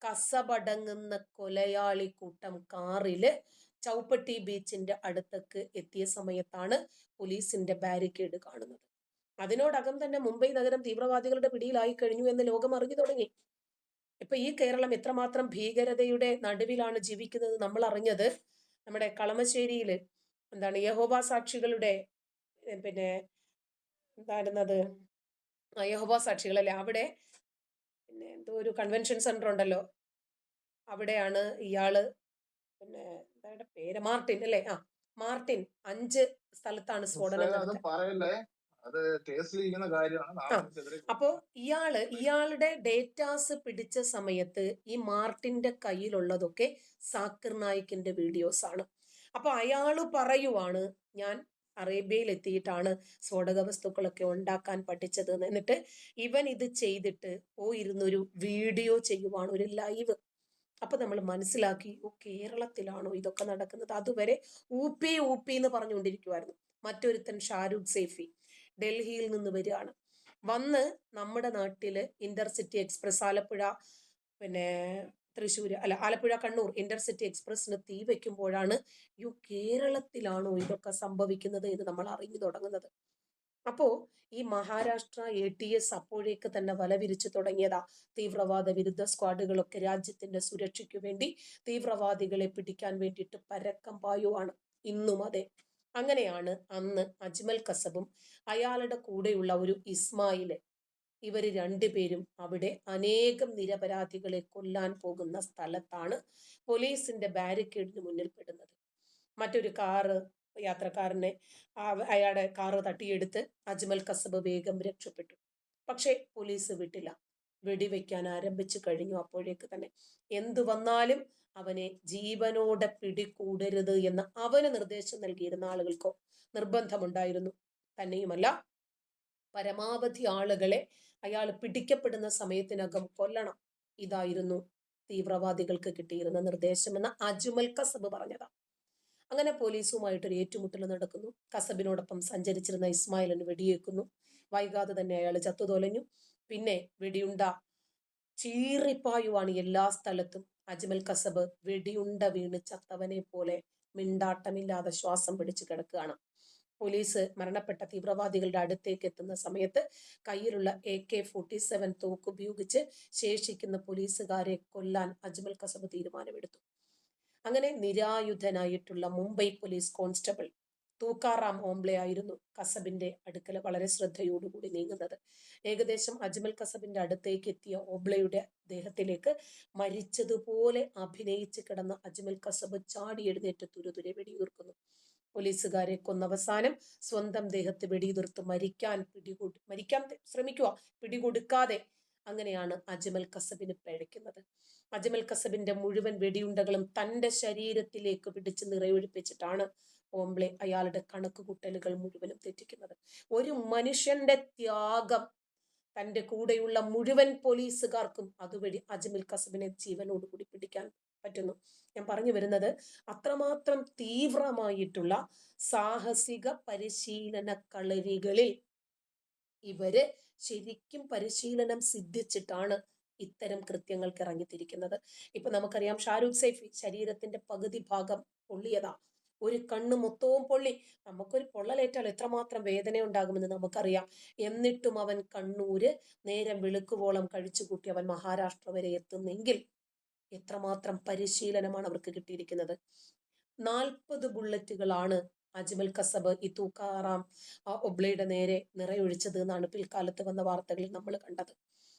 കസബടങ്ങുന്ന കൊലയാളി കൂട്ടം കാറില് ചൗപ്പട്ടി ബീച്ചിന്റെ അടുത്തേക്ക് എത്തിയ സമയത്താണ് പോലീസിന്റെ ബാരിക്കേഡ് കാണുന്നത്. അതിനോടകം തന്നെ മുംബൈ നഗരം തീവ്രവാദികളുടെ പിടിയിലായി കഴിഞ്ഞു എന്ന് ലോകം അറിഞ്ഞു തുടങ്ങി. ഇപ്പൊ ഈ കേരളം എത്രമാത്രം ഭീകരതയുടെ നടുവിലാണ് ജീവിക്കുന്നത് നമ്മൾ അറിഞ്ഞത് നമ്മുടെ കളമശ്ശേരിയില് യഹോവ സാക്ഷികളുടെ പിന്നെ എന്തായിരുന്നത് യഹോവ സാക്ഷികളല്ലേ, അവിടെ പിന്നെ എന്തോ ഒരു കൺവെൻഷൻ സെന്റർ ഉണ്ടല്ലോ, അവിടെയാണ് ഇയാള് എന്താ പേര് മാർട്ടിൻ അല്ലേ, മാർട്ടിൻ 5 സ്ഥലത്താണ് സ്ഫോടനം നടന്നത്. അപ്പോ ഇയാളുടെ ഡേറ്റാസ് പിടിച്ച സമയത്ത് ഈ മാർട്ടിന്റെ കയ്യിലുള്ളതൊക്കെ സാക്കിർ നായിക്കിന്റെ വീഡിയോസ് ആണ്. അപ്പൊ അയാള് പറയുവാണ് ഞാൻ അറേബ്യയിൽ എത്തിയിട്ടാണ് സ്ഫോടക വസ്തുക്കളൊക്കെ ഉണ്ടാക്കാൻ പഠിച്ചത്. എന്നിട്ട് ഇവൻ ഇത് ചെയ്തിട്ട് ഇരുന്നൊരു വീഡിയോ ചെയ്യുവാണ്, ഒരു ലൈവ്. അപ്പൊ നമ്മൾ മനസ്സിലാക്കി കേരളത്തിലാണോ ഇതൊക്കെ നടക്കുന്നത്. അതുവരെ ഊപ്പി എന്ന് പറഞ്ഞുകൊണ്ടിരിക്കുവായിരുന്നു. മറ്റൊരുത്തൻ ഷാരൂഖ് സേഫി ഡൽഹിയിൽ നിന്ന് വരികയാണ്. വന്ന് നമ്മുടെ നാട്ടില് intercity express Alappuzha Thrissur Alappuzha Kannur intercity എക്സ്പ്രസിന് തീ വെക്കുമ്പോഴാണ് കേരളത്തിലാണോ ഇതൊക്കെ സംഭവിക്കുന്നത് എന്ന് നമ്മൾ അറിഞ്ഞു തുടങ്ങുന്നത്. അപ്പോ ഈ മഹാരാഷ്ട്ര ATS അപ്പോഴേക്ക് തന്നെ വല വിരിച്ചു തുടങ്ങിയതാ. തീവ്രവാദ വിരുദ്ധ സ്ക്വാഡുകളൊക്കെ രാജ്യത്തിന്റെ സുരക്ഷയ്ക്ക് വേണ്ടി തീവ്രവാദികളെ പിടിക്കാൻ വേണ്ടിയിട്ട് പരക്കം പായുവാണ്. ഇന്നും അതെ. അങ്ങനെയാണ് അന്ന് അജ്മൽ കസബും അയാളുടെ കൂടെയുള്ള ഒരു ഇസ്മായില്, ഇവര് 2 പേരും അവിടെ അനേകം നിരപരാധികളെ കൊല്ലാൻ പോകുന്ന സ്ഥലത്താണ് പോലീസിന്റെ ബാരിക്കേഡിന് മുന്നിൽ പെടുന്നത്. മറ്റൊരു കാറ് യാത്രക്കാരനെ അയാളുടെ കാറ് തട്ടിയെടുത്ത് അജ്മൽ കസബ് വേഗം രക്ഷപ്പെട്ടു. പക്ഷെ പോലീസ് വിട്ടില്ല. വെടിവെക്കാൻ ആരംഭിച്ചു കഴിഞ്ഞു. അപ്പോഴേക്ക് തന്നെ എന്തു വന്നാലും അവനെ ജീവനോടെ പിടികൂടരുത് എന്ന് അവന് നിർദ്ദേശം നൽകിയിരുന്ന ആളുകൾക്കോ നിർബന്ധമുണ്ടായിരുന്നു. തന്നെയുമല്ല, പരമാവധി ആളുകളെ അയാൾ പിടിക്കപ്പെടുന്ന സമയത്തിനകം കൊല്ലണം. ഇതായിരുന്നു തീവ്രവാദികൾക്ക് കിട്ടിയിരുന്ന നിർദ്ദേശമെന്ന് അജ്മൽ കസബ് പറഞ്ഞതാ. അങ്ങനെ പോലീസുമായിട്ടൊരു ഏറ്റുമുട്ടൽ നടക്കുന്നു. കസബിനോടൊപ്പം സഞ്ചരിച്ചിരുന്ന ഇസ്മായിലിന് വെടിയേക്കുന്നു. വൈകാതെ തന്നെ അയാൾ ചത്തുതൊലഞ്ഞു. പിന്നെ വെടിയുണ്ട ചീറിപ്പായുവാണ് എല്ലാ സ്ഥലത്തും. അജ്മൽ കസബ് വെടിയുണ്ട വീണ് ചത്തവനെ പോലെ മിണ്ടാട്ടമില്ലാതെ ശ്വാസം പിടിച്ച് കിടക്കുകയാണ്. പോലീസ് മരണപ്പെട്ട തീവ്രവാദികളുടെ അടുത്തേക്ക് എത്തുന്ന സമയത്ത് കയ്യിലുള്ള AK-47 തോക്കുപയോഗിച്ച് ശേഷിക്കുന്ന പോലീസുകാരെ കൊല്ലാൻ അജ്മൽ കസബ് തീരുമാനമെടുത്തു. അങ്ങനെ നിരായുധനായിട്ടുള്ള മുംബൈ പോലീസ് കോൺസ്റ്റബിൾ തൂക്കാറാം ഓംബ്ലെ ആയിരുന്നു കസബിന്റെ അടുക്കൽ വളരെ ശ്രദ്ധയോടുകൂടി നീങ്ങുന്നത്. ഏകദേശം അജ്മൽ കസബിന്റെ അടുത്തേക്ക് എത്തിയ ഓംബ്ലെയുടെ ദേഹത്തിലേക്ക് മരിച്ചതുപോലെ അഭിനയിച്ച് കിടന്ന അജ്മൽ കസബ് ചാടി എഴുന്നേറ്റ് തുരുതുരെ വെടിയുതിർക്കുന്നു. പോലീസുകാരെ കൊന്നവസാനം സ്വന്തം ദേഹത്ത് വെടിയുതിർത്ത് മരിക്കാൻ ശ്രമിക്കുക, പിടികൊടുക്കാതെ. അങ്ങനെയാണ് അജ്മൽ കസബിന് പിഴയ്ക്കുന്നത്. അജ്മൽ കസബിന്റെ മുഴുവൻ വെടിയുണ്ടകളും തന്റെ ശരീരത്തിലേക്ക് പിടിച്ച് നിറയൊഴിപ്പിച്ചിട്ടാണ് ഓംബ്ലെ അയാളുടെ കണക്കുകൂട്ടലുകൾ മുഴുവനും തെറ്റിക്കുന്നത്. ഒരു മനുഷ്യന്റെ ത്യാഗം തന്റെ കൂടെയുള്ള മുഴുവൻ പോലീസുകാർക്കും അതുവഴി അജ്മൽ കസബിനെ ജീവനോടുകൂടി പിടിക്കാൻ പറ്റുന്നു. ഞാൻ പറഞ്ഞു വരുന്നത്, അത്രമാത്രം തീവ്രമായിട്ടുള്ള സാഹസിക പരിശീലന കളരികളിൽ ഇവര് ശരിക്കും പരിശീലനം സിദ്ധിച്ചിട്ടാണ് ഇത്തരം കൃത്യങ്ങൾക്ക് ഇറങ്ങിത്തിരിക്കുന്നത്. ഇപ്പൊ നമുക്കറിയാം, ഷാരൂഖ് സൈഫി ശരീരത്തിന്റെ പകുതി ഭാഗം പൊള്ളിയതാ, ഒരു കണ്ണ് മൊത്തവും പൊള്ളി. നമുക്കൊരു പൊള്ളലേറ്റാൽ എത്രമാത്രം വേദന ഉണ്ടാകുമെന്ന് നമുക്കറിയാം. എന്നിട്ടും അവൻ കണ്ണൂര് നേരം വെളുക്കുവോളം കഴിച്ചുകൂട്ടി അവൻ മഹാരാഷ്ട്ര വരെ എത്തുന്നെങ്കിൽ എത്രമാത്രം പരിശീലനമാണ് അവർക്ക് കിട്ടിയിരിക്കുന്നത്. 40 ബുള്ളറ്റുകളാണ് അജ്മൽ കസബ് ഈ തൂക്കാറാം ഒബ്ലെയുടെ നേരെ നിറയൊഴിച്ചത് എന്നാണ് പിൽക്കാലത്ത് വന്ന വാർത്തകളിൽ നമ്മൾ കണ്ടത്.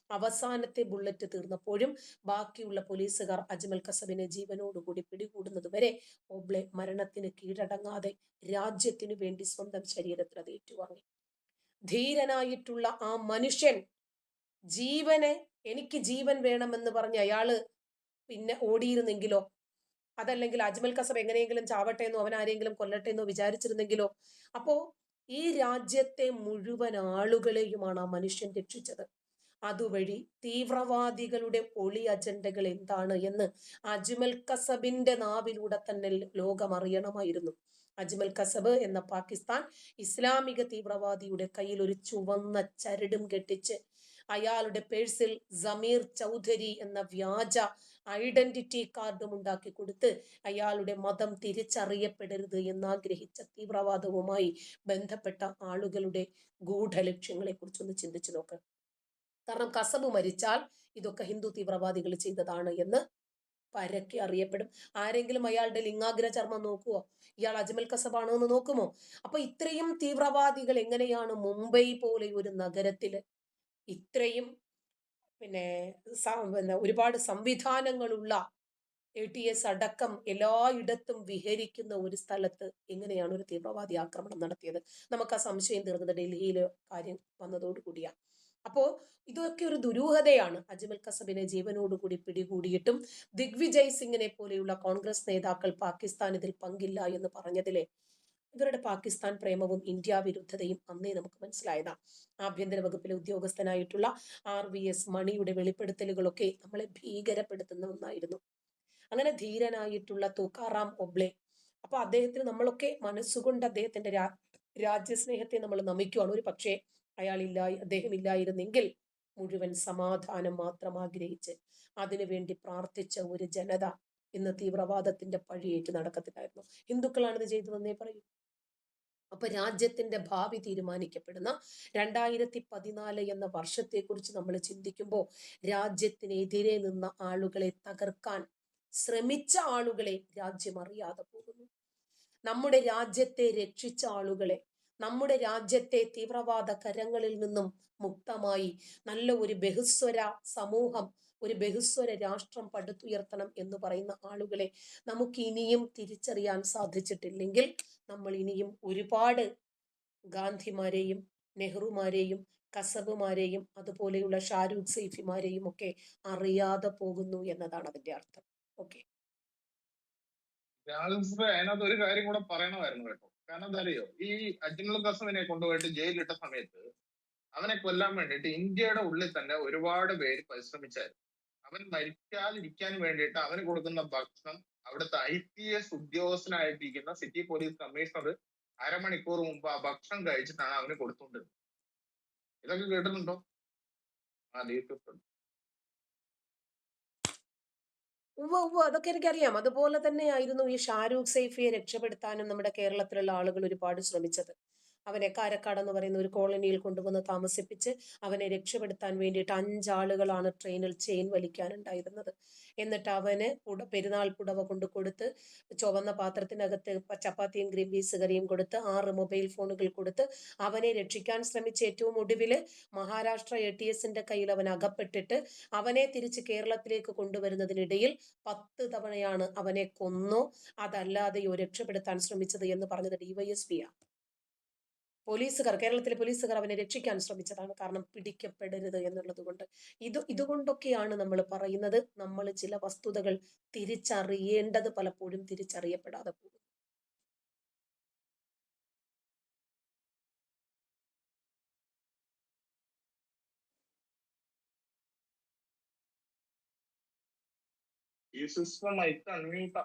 അവസാനത്തെ ബുള്ളറ്റ് തീർന്നപ്പോഴും ബാക്കിയുള്ള പോലീസുകാർ അജ്മൽ കസബിനെ ജീവനോടുകൂടി പിടികൂടുന്നത് വരെ ഒബ്ലെ മരണത്തിന് കീഴടങ്ങാതെ രാജ്യത്തിനു വേണ്ടി സ്വന്തം ശരീരത്തിൽ അത് ഏറ്റുവാങ്ങി. ധീരനായിട്ടുള്ള ആ മനുഷ്യൻ എനിക്ക് ജീവൻ വേണമെന്ന് പറഞ്ഞ് അയാള് പിന്നെ ഓടിയിരുന്നെങ്കിലോ, അതല്ലെങ്കിൽ അജ്മൽ കസബ് എങ്ങനെയെങ്കിലും ചാവട്ടെ എന്നോ അവൻ ആരെങ്കിലും കൊല്ലട്ടെ എന്നോ വിചാരിച്ചിരുന്നെങ്കിലോ? അപ്പോ ഈ രാജ്യത്തെ മുഴുവൻ ആളുകളെയുമാണ് ആ മനുഷ്യൻ രക്ഷിച്ചത്. അതുവഴി തീവ്രവാദികളുടെ ഒളി അജണ്ടകൾ എന്താണ് എന്ന് അജ്മൽ കസബിന്റെ നാവിലൂടെ തന്നെ ലോകം അറിയണമായിരുന്നു. അജ്മൽ കസബ് എന്ന പാകിസ്ഥാൻ ഇസ്ലാമിക തീവ്രവാദിയുടെ കയ്യിൽ ഒരു ചുവന്ന ചരടും കെട്ടിച്ച് അയാളുടെ പേഴ്സിൽ സമീർ ചൗധരി എന്ന വ്യാജ ഐഡന്റിറ്റി കാർഡും ഉണ്ടാക്കി കൊടുത്ത് അയാളുടെ മതം തിരിച്ചറിയപ്പെടരുത് എന്നാഗ്രഹിച്ച തീവ്രവാദവുമായി ബന്ധപ്പെട്ട ആളുകളുടെ ഗൂഢലക്ഷ്യങ്ങളെ കുറിച്ചൊന്ന് ചിന്തിച്ചു നോക്ക്. കാരണം കസബ് മരിച്ചാൽ ഇതൊക്കെ ഹിന്ദു തീവ്രവാദികൾ ചെയ്തതാണ് എന്ന് പരക്കെ അറിയപ്പെടും. ആരെങ്കിലും അയാളുടെ ലിംഗാഗ്ര ചർമ്മം നോക്കുവോ? ഇയാൾ അജ്മൽ കസബാണോ എന്ന് നോക്കുമോ? അപ്പൊ ഇത്രയും തീവ്രവാദികൾ എങ്ങനെയാണ് മുംബൈ പോലെ ഒരു നഗരത്തില് ഇത്രയും ഒരുപാട് സംവിധാനങ്ങളുള്ള ATS അടക്കം എല്ലായിടത്തും വിഹരിക്കുന്ന ഒരു സ്ഥലത്ത് എങ്ങനെയാണ് ഒരു തീവ്രവാദി ആക്രമണം നടത്തിയത്? നമുക്ക് ആ സംശയം തീർന്നത് ഡൽഹിയിലെ കാര്യം വന്നതോടുകൂടിയാ. അപ്പോ ഇതൊക്കെ ഒരു ദുരൂഹതയാണ്. അജ്മൽ കസബിനെ ജീവനോടുകൂടി പിടികൂടിയിട്ടും ദിഗ്വിജയ് സിംഗിനെ പോലെയുള്ള കോൺഗ്രസ് നേതാക്കൾ പാകിസ്ഥാൻ ഇതിൽ പങ്കില്ല എന്ന് പറഞ്ഞതിലെ ഇവരുടെ പാകിസ്ഥാൻ പ്രേമവും ഇന്ത്യ വിരുദ്ധതയും അന്നേ നമുക്ക് മനസ്സിലായതാ. ആഭ്യന്തര വകുപ്പിലെ ഉദ്യോഗസ്ഥനായിട്ടുള്ള RVS മണിയുടെ വെളിപ്പെടുത്തലുകളൊക്കെ നമ്മളെ ഭീകരപ്പെടുത്തുന്ന ഒന്നായിരുന്നു. അങ്ങനെ ധീരനായിട്ടുള്ള തൂക്കാറാം ഒബ്ലെ, അപ്പൊ അദ്ദേഹത്തിന് നമ്മളൊക്കെ മനസ്സുകൊണ്ട് അദ്ദേഹത്തിന്റെ രാജ്യസ്നേഹത്തെ നമ്മൾ നമിക്കുവാണ്. ഒരു പക്ഷേ അദ്ദേഹം ഇല്ലായിരുന്നെങ്കിൽ മുഴുവൻ സമാധാനം മാത്രം ആഗ്രഹിച്ച് അതിനുവേണ്ടി പ്രാർത്ഥിച്ച ഒരു ജനത ഇന്ന് തീവ്രവാദത്തിന്റെ പഴിയേറ്റ് നടക്കത്തില്ലായിരുന്നു. ഹിന്ദുക്കളാണ് ഇത് ചെയ്തതെന്നേ പറയൂ. അപ്പൊ രാജ്യത്തിന്റെ ഭാവി തീരുമാനിക്കപ്പെടുന്ന 2014 എന്ന വർഷത്തെക്കുറിച്ച് നമ്മൾ ചിന്തിക്കുമ്പോൾ രാജ്യത്തിനെതിരെ നിന്ന ആളുകളെ തകർക്കാൻ ശ്രമിച്ച ആളുകളെ രാജ്യം അറിയാതെ പോകുന്നു. നമ്മുടെ രാജ്യത്തെ രക്ഷിച്ച ആളുകളെ, നമ്മുടെ രാജ്യത്തെ തീവ്രവാദ കരങ്ങളിൽ നിന്നും മുക്തമായി നല്ല ഒരു ബഹുസ്വര സമൂഹം, ഒരു ബഹുസ്വര രാഷ്ട്രം പടുത്തുയർത്തണം എന്ന് പറയുന്ന ആളുകളെ നമുക്ക് ഇനിയും തിരിച്ചറിയാൻ സാധിച്ചിട്ടില്ലെങ്കിൽ നമ്മൾ ഇനിയും ഒരുപാട് ഗാന്ധിമാരെയും നെഹ്റുമാരെയും കസബുമാരെയും അതുപോലെയുള്ള ഷാരൂഖ് സൈഫിമാരെയും ഒക്കെ അറിയാതെ പോകുന്നു എന്നതാണ് അതിന്റെ അർത്ഥം. ഓക്കെ, അതിനകത്ത് ഒരു കാര്യം കൂടെ പറയണമായിരുന്നു കേട്ടോ. കാരണം എന്താ അറിയോ, ഈ അജ്മൽ കസബിനെ കൊണ്ടുപോയിട്ട് ജയിലിലിട്ട സമയത്ത് അവനെ കൊല്ലാൻ വേണ്ടിയിട്ട് ഇന്ത്യയുടെ ഉള്ളിൽ തന്നെ ഒരുപാട് പേര് പരിശ്രമിച്ചായിരുന്നു. അവൻ മരിക്കാതിരിക്കാൻ വേണ്ടിയിട്ട് അവന് കൊടുക്കുന്ന ഭക്ഷണം അവിടുത്തെ IPS ഉദ്യോഗസ്ഥനായിട്ടിരിക്കുന്ന സിറ്റി പോലീസ് കമ്മീഷണർ അരമണിക്കൂർ മുമ്പ് ആ ഭക്ഷണം കഴിച്ചിട്ടാണ് അവന് കൊടുത്തുകൊണ്ടിരുന്നത്. ഇതൊക്കെ കേട്ടിട്ടുണ്ടോ? അതൊക്കെ എനിക്കറിയാം. അതുപോലെ തന്നെയായിരുന്നു ഈ ഷാരൂഖ് സൈഫിയെ രക്ഷപ്പെടുത്താനും നമ്മുടെ കേരളത്തിലുള്ള ആളുകൾ ഒരുപാട് ശ്രമിച്ചത്. അവനെ കാരക്കാട് എന്ന് പറയുന്ന ഒരു കോളനിയിൽ കൊണ്ടുവന്ന് താമസിപ്പിച്ച് അവനെ രക്ഷപ്പെടുത്താൻ വേണ്ടിയിട്ട് 5 ആളുകളാണ് ട്രെയിനിൽ ചെയിൻ വലിക്കാനുണ്ടായിരുന്നത്. എന്നിട്ട് അവന് പെരുന്നാൾ പുടവ കൊണ്ട് കൊടുത്ത്, ചുവന്ന പാത്രത്തിനകത്ത് ചപ്പാത്തിയും ഗ്രീൻ പീസ് കറിയും കൊടുത്ത്, 6 മൊബൈൽ ഫോണുകൾ കൊടുത്ത് അവനെ രക്ഷിക്കാൻ ശ്രമിച്ച് ഏറ്റവും ഒടുവില് മഹാരാഷ്ട്ര ATSന്റെ കയ്യിൽ അവൻ അകപ്പെട്ടിട്ട് അവനെ തിരിച്ച് കേരളത്തിലേക്ക് കൊണ്ടുവരുന്നതിനിടയിൽ 10 തവണയാണ് അവനെ കൊന്നോ അതല്ലാതെയോ രക്ഷപ്പെടുത്താൻ ശ്രമിച്ചത് എന്ന് പറഞ്ഞത് DYSP-യാ. പോലീസുകാർ, കേരളത്തിലെ പോലീസുകാർ അവനെ രക്ഷിക്കാൻ ശ്രമിച്ചതാണ്. കാരണം പിടിക്കപ്പെടരുത് എന്നുള്ളത് കൊണ്ട്. ഇതുകൊണ്ടൊക്കെയാണ് നമ്മൾ പറയുന്നത്, നമ്മൾ ചില വസ്തുതകൾ തിരിച്ചറിയേണ്ടത് പലപ്പോഴും തിരിച്ചറിയപ്പെടാതെ പോകും. ഈ സിസ്റ്റം മൈക്ക് അൺമ്യൂട്ടാ.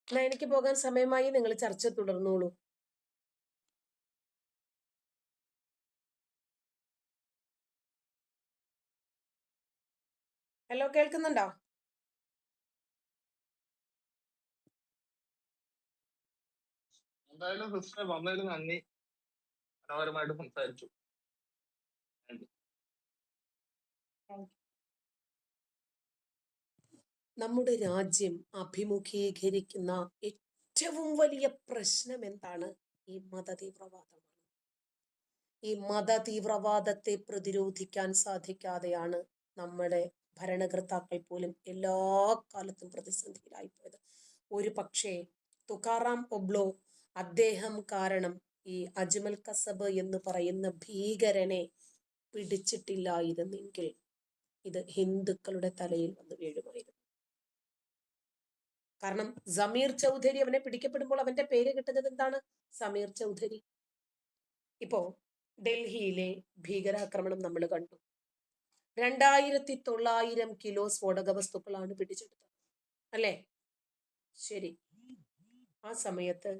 എന്നാ എനിക്ക് പോകാൻ സമയമായി, നിങ്ങൾ ചർച്ച തുടർന്നോളൂ. ഹലോ, കേൾക്കുന്നുണ്ടോ? എന്തായാലും സിസ്റ്റർ വന്നതിൽ നന്ദി. മനോഹരമായിട്ട് സംസാരിച്ചു. നമ്മുടെ രാജ്യം അഭിമുഖീകരിക്കുന്ന ഏറ്റവും വലിയ പ്രശ്നം എന്താണ്? ഈ മതതീവ്രവാദമാണ്. ഈ മതതീവ്രവാദത്തെ പ്രതിരോധിക്കാൻ സാധിക്കാതെയാണ് നമ്മുടെ ഭരണകർത്താക്കൾ പോലും എല്ലാ കാലത്തും പ്രതിസന്ധിയിലായിപ്പോയത്. ഒരു പക്ഷേ തുക്കാറാം ഒബ്ലോ അദ്ദേഹം കാരണം ഈ അജ്മൽ കസബ് എന്ന് പറയുന്ന ഭീകരനെ പിടിച്ചിട്ടില്ലായിരുന്നെങ്കിൽ ഇത് ഹിന്ദുക്കളുടെ തലയിൽ വന്ന് വീഴുമായിരുന്നു. കാരണം സമീർ ചൗധരി അവനെ പിടിക്കപ്പെടുമ്പോൾ അവന്റെ പേര് കിട്ടുന്നത് എന്താണ്? സമീർ ചൗധരി. ഇപ്പോ ഡൽഹിയിലെ ഭീകരാക്രമണം നമ്മൾ കണ്ടു. 2900 കിലോ സ്ഫോടക വസ്തുക്കളാണ് പിടിച്ചെടുത്തത്, അല്ലേ? ശരി. ആ സമയത്ത്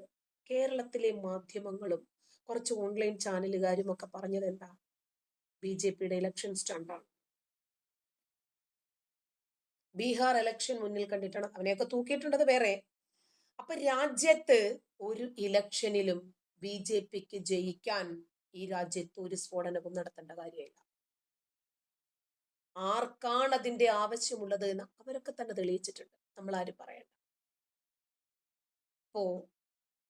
കേരളത്തിലെ മാധ്യമങ്ങളും കുറച്ച് ഓൺലൈൻ ചാനലുകാരും ഒക്കെ പറഞ്ഞത് എന്താ? BJPയുടെ ഇലക്ഷൻ സ്റ്റണ്ടാണ്. ബീഹാർ ഇലക്ഷൻ മുന്നിൽ കണ്ടിട്ടാണ് അവനെയൊക്കെ തൂക്കിയിട്ടുണ്ടത് വേറെ. അപ്പൊ രാജ്യത്ത് ഒരു ഇലക്ഷനിലും BJPക്ക് ജയിക്കാൻ ഈ രാജ്യത്ത് ഒരു സ്ഫോടനവും നടത്തേണ്ട കാര്യമില്ല. ആർക്കാണ് അതിന്റെ ആവശ്യമുള്ളത് എന്ന് അവരൊക്കെ തന്നെ തെളിയിച്ചിട്ടുണ്ട്, നമ്മൾ ആരും പറയണ്ട. അപ്പോ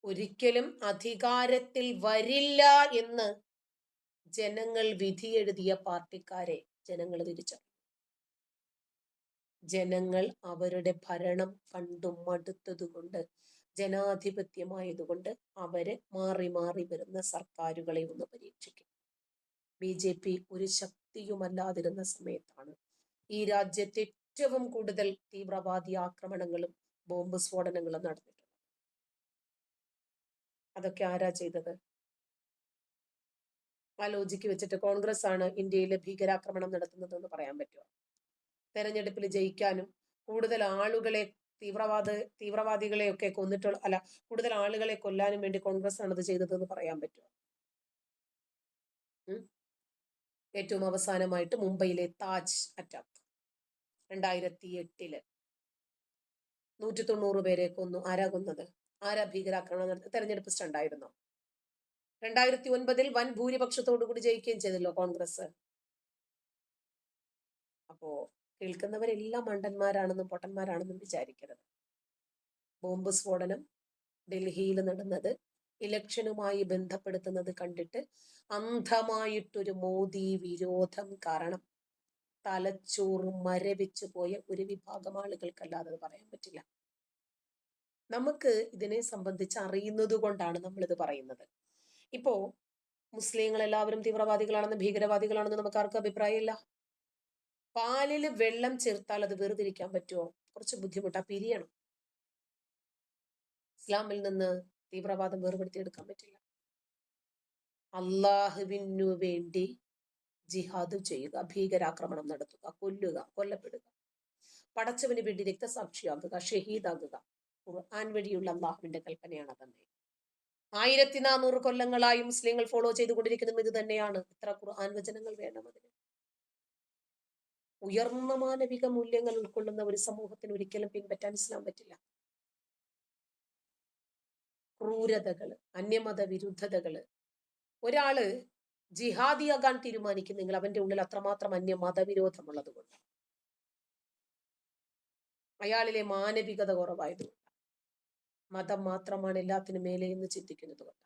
ഒരിക്കലും അധികാരത്തിൽ വരില്ല എന്ന് ജനങ്ങൾ വിധിയെഴുതിയ പാർട്ടിക്കാരെ ജനങ്ങൾ തിരിച്ചറിയും. ജനങ്ങൾ അവരുടെ ഭരണം കണ്ടു മടുത്തതുകൊണ്ട്, ജനാധിപത്യമായതുകൊണ്ട് അവര് മാറി മാറി വരുന്ന സർക്കാരുകളെ ഒന്ന് പരീക്ഷിക്കും. BJP ഒരു ശക്തിയുമല്ലാതിരുന്ന സമയത്താണ് ഈ രാജ്യത്ത് ഏറ്റവും കൂടുതൽ തീവ്രവാദി ആക്രമണങ്ങളും ബോംബ് സ്ഫോടനങ്ങളും നടന്നിട്ടുണ്ട്. അതൊക്കെ ആരാ ചെയ്തത്? ആ ലോജിക്ക് വെച്ചിട്ട് കോൺഗ്രസ് ആണ് ഇന്ത്യയിലെ ഭീകരാക്രമണം നടത്തുന്നതെന്ന് പറയാൻ പറ്റുമോ? തെരഞ്ഞെടുപ്പിൽ ജയിക്കാനും കൂടുതൽ ആളുകളെ തീവ്രവാദികളെയൊക്കെ കൊന്നിട്ടുള്ള കൂടുതൽ ആളുകളെ കൊല്ലാനും വേണ്ടി കോൺഗ്രസ് ആണ് അത് ചെയ്തതെന്ന് പറയാൻ പറ്റുമോ? ഏറ്റവും അവസാനമായിട്ട് മുംബൈയിലെ താജ് അറ്റാക്ക് 2008 190 പേരെ കൊന്നു. ആരാ കൊന്നത്? ആരാ ഭീകരാക്രമണം നടത്തി? തെരഞ്ഞെടുപ്പ് സ്റ്റണ്ടായിരുന്നോ? 2009 വൻ ഭൂരിപക്ഷത്തോടു കൂടി ജയിക്കുകയും ചെയ്തല്ലോ കോൺഗ്രസ്. അപ്പോ കേൾക്കുന്നവരെല്ലാം മണ്ടന്മാരാണെന്നും പൊട്ടന്മാരാണെന്നും വിചാരിക്കരുത്. ബോംബ് സ്ഫോടനം ഡൽഹിയിൽ നടന്നത് ഇലക്ഷനുമായി ബന്ധപ്പെടുത്തുന്നത് കണ്ടിട്ട് അന്ധമായിട്ടൊരു മോദി വിരോധം കാരണം തലച്ചോറ് മരവിച്ചു പോയ ഒരു വിഭാഗം ആളുകൾക്കല്ലാതെ അത് പറയാൻ പറ്റില്ല. നമുക്ക് ഇതിനെ സംബന്ധിച്ച് അറിയുന്നത് കൊണ്ടാണ് നമ്മളിത് പറയുന്നത്. ഇപ്പോ മുസ്ലിങ്ങൾ എല്ലാവരും തീവ്രവാദികളാണെന്ന് ഭീകരവാദികളാണെന്ന് നമുക്ക് ആർക്കും അഭിപ്രായമില്ല. പാലിൽ വെള്ളം ചേർത്താൽ അത് വേർതിരിക്കാൻ പറ്റുമോ? കുറച്ച് ബുദ്ധിമുട്ടാ, പിരിയണം. ഇസ്ലാമിൽ നിന്ന് തീവ്രവാദം വേർപെടുത്തിയെടുക്കാൻ പറ്റില്ല. അള്ളാഹുവിനു വേണ്ടി ജിഹാദ് ചെയ്യുക, ഭീകരാക്രമണം നടത്തുക, കൊല്ലുക, കൊല്ലപ്പെടുക, പടച്ചവന് വേണ്ടി രക്തസാക്ഷിയാകുക, ഷഹീദാകുക, ഖുർആൻ വഴിയുള്ള അള്ളാഹുവിന്റെ കൽപ്പനയാണ്. തന്നെ 1400 കൊല്ലങ്ങളായി മുസ്ലിങ്ങൾ ഫോളോ ചെയ്തുകൊണ്ടിരിക്കുന്നതും ഇത് തന്നെയാണ്. എത്ര ഖുർആൻ വചനങ്ങൾ വേണം അതിന്? ഉയർന്ന മാനവിക മൂല്യങ്ങൾ ഉൾക്കൊള്ളുന്ന ഒരു സമൂഹത്തിന് ഒരിക്കലും പിൻപറ്റാൻ ഇസ്ലാം പറ്റില്ല. ക്രൂരതകള്, അന്യമത വിരുദ്ധതകള്. ഒരാള് ജിഹാദിയാകാൻ തീരുമാനിക്കുന്നെങ്കിൽ അവന്റെ ഉള്ളിൽ അത്രമാത്രം മതവിരോധമുള്ളത് കൊണ്ട്, അയാളിലെ മാനവികത കുറവായതുകൊണ്ട്, മതം മാത്രമാണ് എല്ലാത്തിനും മേലെ എന്ന് ചിന്തിക്കുന്നത് കൊണ്ട്.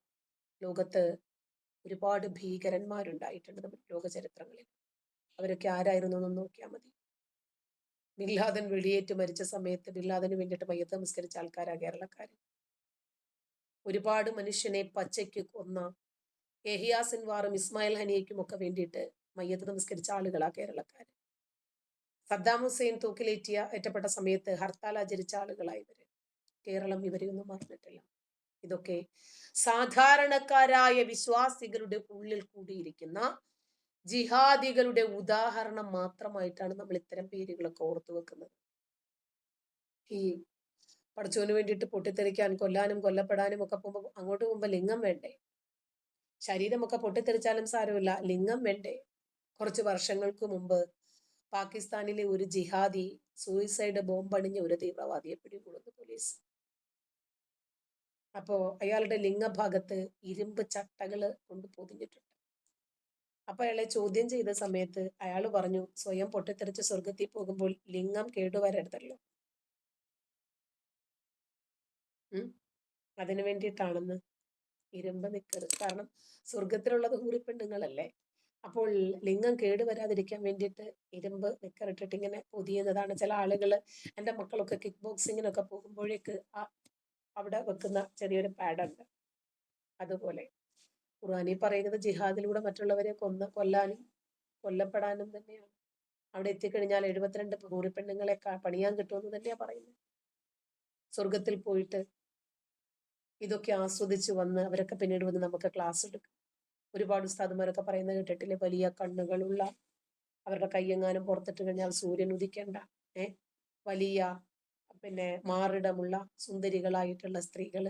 ലോകത്ത് ഒരുപാട് ഭീകരന്മാരുണ്ടായിട്ടുണ്ട് നമ്മുടെ ലോക ചരിത്രങ്ങളിൽ. അവരൊക്കെ ആരായിരുന്നു എന്ന് നോക്കിയാൽ മതി. ബിൻലാദൻ വെടിയേറ്റ് മരിച്ച സമയത്ത് ബിൻലാദന് വേണ്ടിയിട്ട് മയ്യത്ത് നമസ്കരിച്ച ആൾക്കാരാ കേരളക്കാര്. ഒരുപാട് മനുഷ്യനെ പച്ചയ്ക്ക് കൊന്ന യഹിയ സിൻവാറും ഇസ്മായിൽ ഹനിയയ്ക്കും ഒക്കെ വേണ്ടിയിട്ട് മയ്യത്ത് നമസ്കരിച്ച ആളുകളാ കേരളക്കാര്. സദ്ദാം ഹുസൈൻ ഏറ്റപ്പെട്ട സമയത്ത് ഹർത്താൽ ആചരിച്ച ആളുകളായി ഇവര്. കേരളം ഇവരെയൊന്നും മറന്നിട്ടില്ല. ഇതൊക്കെ സാധാരണക്കാരായ വിശ്വാസികളുടെ ഉള്ളിൽ കൂടിയിരിക്കുന്ന ജിഹാദികളുടെ ഉദാഹരണം മാത്രമായിട്ടാണ് നമ്മൾ ഇത്തരം പേരുകളൊക്കെ ഓർത്തു വെക്കുന്നത്. ഈ പടച്ചോന് വേണ്ടിയിട്ട് പൊട്ടിത്തെറിക്കാൻ, കൊല്ലാനും കൊല്ലപ്പെടാനും ഒക്കെ പോകുമ്പോൾ അങ്ങോട്ട് പോകുമ്പോൾ ലിംഗം വേണ്ടേ? ശരീരമൊക്കെ പൊട്ടിത്തെറിച്ചാലും സാരമില്ല, ലിംഗം വേണ്ടേ? കുറച്ച് വർഷങ്ങൾക്ക് മുമ്പ് പാകിസ്ഥാനിലെ ഒരു ജിഹാദി സൂയിസൈഡ് ബോംബണിഞ്ഞ ഒരു തീവ്രവാദിയെ പിടികൂടുന്നു പോലീസ്. അപ്പോ അയാളുടെ ലിംഗഭാഗത്ത് ഇരുമ്പ് ചട്ടകള് കൊണ്ട് പൊതിഞ്ഞിട്ടുണ്ട്. അപ്പൊ അയാളെ ചോദ്യം ചെയ്ത സമയത്ത് അയാൾ പറഞ്ഞു, സ്വയം പൊട്ടിത്തെറിച്ച് സ്വർഗത്തിൽ പോകുമ്പോൾ ലിംഗം കേടുവരരുതല്ലോ, അതിനു വേണ്ടിയിട്ടാണെന്ന്. ഇരുമ്പ് നിക്കരുത്, കാരണം സ്വർഗത്തിലുള്ളത് ഹൂറിപ്പെണ്ണുങ്ങളല്ലേ. അപ്പോൾ ലിംഗം കേടുവരാതിരിക്കാൻ വേണ്ടിയിട്ട് ഇരുമ്പ് നിക്കറിട്ടിട്ട് ഇങ്ങനെ പൊതിയുന്നതാണ്. ചില ആളുകൾ, എൻ്റെ മക്കളൊക്കെ കിക്ക് ബോക്സിങ്ങിനൊക്കെ പോകുമ്പോഴേക്ക് അവിടെ വെക്കുന്ന ചെറിയൊരു പാഡുണ്ട്. അതുപോലെ ഖുർആനിൽ പറയുന്നത് ജിഹാദിലൂടെ മറ്റുള്ളവരെ കൊല്ലാനും കൊല്ലപ്പെടാനും തന്നെയാണ്. അവിടെ എത്തിക്കഴിഞ്ഞാൽ 72 ഹൂറിപ്പെണ്ണുങ്ങളെ പണിയാൻ കിട്ടുമെന്ന് തന്നെയാ പറയുന്നത്. സ്വർഗത്തിൽ പോയിട്ട് ഇതൊക്കെ ആസ്വദിച്ച് വന്ന് അവരൊക്കെ പിന്നീട് വന്ന് നമുക്ക് ക്ലാസ് എടുക്കും. ഒരുപാട് ഉസ്താദുമാരൊക്കെ പറയുന്നത് കേട്ടിട്ടില്ലേ, വലിയ കണ്ണുകളുള്ള, അവരുടെ കയ്യെങ്ങാനും പുറത്തിട്ട് കഴിഞ്ഞാൽ സൂര്യൻ ഉദിക്കേണ്ട, വലിയ മാറിടമുള്ള സുന്ദരികളായിട്ടുള്ള സ്ത്രീകൾ,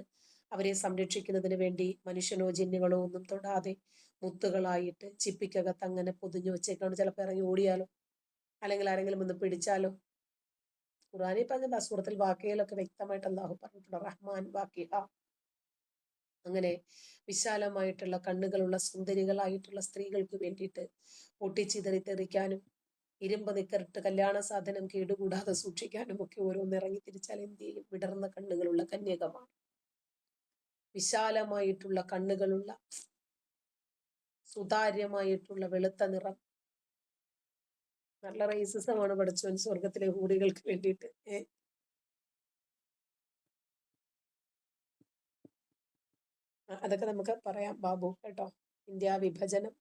അവരെ സംരക്ഷിക്കുന്നതിന് വേണ്ടി മനുഷ്യനോ ജിന്നുകളോ ഒന്നും തൊടാതെ മുത്തുകളായിട്ട് ചിപ്പിക്കകത്ത് അങ്ങനെ പൊതിഞ്ഞു വെച്ചേക്കാണ്. ചിലപ്പോൾ ഇറങ്ങി ഓടിയാലോ, അല്ലെങ്കിൽ ആരെങ്കിലും ഒന്ന് പിടിച്ചാലോ. ഖുർആനിൽ പറഞ്ഞ സൂറത്തുൽ വാഖിയയിലൊക്കെ വ്യക്തമായിട്ട് അല്ലാഹു പറഞ്ഞിട്ടുണ്ട്, റഹ്മാൻ വാഖിഹ. അങ്ങനെ വിശാലമായിട്ടുള്ള കണ്ണുകളുള്ള സുന്ദരികളായിട്ടുള്ള സ്ത്രീകൾക്ക് വേണ്ടിയിട്ട് പൊട്ടിച്ചിതറിത്തെറിക്കാനും ഇരുമ്പ് നിക്കറിട്ട് കല്യാണ സാധനം കേടുകൂടാതെ സൂക്ഷിക്കാനും ഒക്കെ ഓരോന്ന് ഇറങ്ങി തിരിച്ചാൽ എന്ത് ചെയ്യും? വിടർന്ന കണ്ണുകളുള്ള കന്യകമാണ്, വിശാലമായിട്ടുള്ള കണ്ണുകളുള്ള, സുതാര്യമായിട്ടുള്ള വെളുത്ത നിറം. നല്ല റേസിസമാണ് പഠിച്ചവൻ സ്വർഗത്തിലെ ഹൂറികൾക്ക് വേണ്ടിയിട്ട്. അതൊക്കെ നമുക്ക് പറയാം ബാബു കേട്ടോ. ഇന്ത്യ വിഭജനം,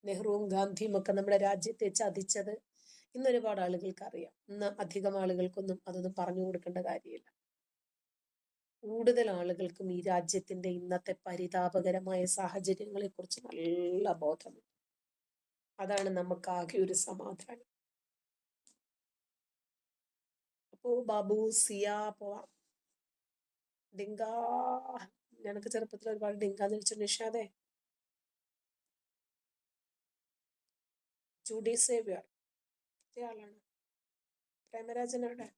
നെഹ്റുവും ഗാന്ധിയും ഒക്കെ നമ്മുടെ രാജ്യത്തെ ചതിച്ചത് ഇന്ന് ഒരുപാട് ആളുകൾക്ക് അറിയാം. ഇന്ന് അധികം ആളുകൾക്കൊന്നും അതൊന്നും പറഞ്ഞു കൊടുക്കേണ്ട കാര്യമില്ല. കൂടുതൽ ആളുകൾക്കും ഈ രാജ്യത്തിന്റെ ഇന്നത്തെ പരിതാപകരമായ സാഹചര്യങ്ങളെ കുറിച്ച് നല്ല ബോധമുണ്ട്. അതാണ് നമുക്ക് ആകെ ഒരു സമാധാനം. അപ്പോ ബാബു സിയ പോവാം. ഡിങ്ക, ഞങ്ങൾക്ക് ചെറുപ്പത്തിൽ ഒരുപാട് ഡിങ്കാന്ന് വിളിച്ചു. നിഷാദേ, ജൂഡി സേവ്യർ ആളാണ്. പ്രേമരാജൻ അവിടെ.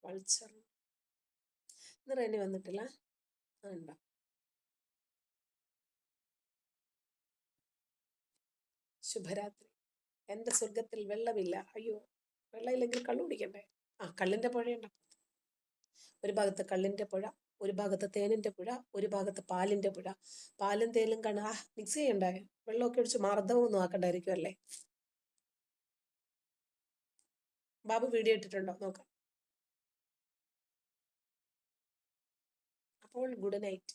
വൾച്ചർ ഇന്ന് റെനി വന്നിട്ടില്ല. ഉണ്ടോ? ശുഭരാത്രി. എന്റെ സ്വർഗത്തിൽ വെള്ളമില്ല. അയ്യോ, വെള്ളമില്ലെങ്കിൽ കള്ളു കുടിക്കണ്ടേ? കള്ളിന്റെ പുഴയുണ്ട്. ഒരു ഭാഗത്ത് കള്ളിന്റെ പുഴ, ഒരു ഭാഗത്ത് തേനിന്റെ പുഴ, ഒരു ഭാഗത്ത് പാലിന്റെ പുഴ. പാലും തേനും മിക്സ് ചെയ്യണ്ടേ? വെള്ളമൊക്കെ ഒഴിച്ച് മർദ്ദമൊന്നും ആക്കണ്ടായിരിക്കും അല്ലേ? ബാബു വീഡിയോ ഇട്ടിട്ടുണ്ടോ? നോക്കാം. അപ്പോൾ ഗുഡ് നൈറ്റ്.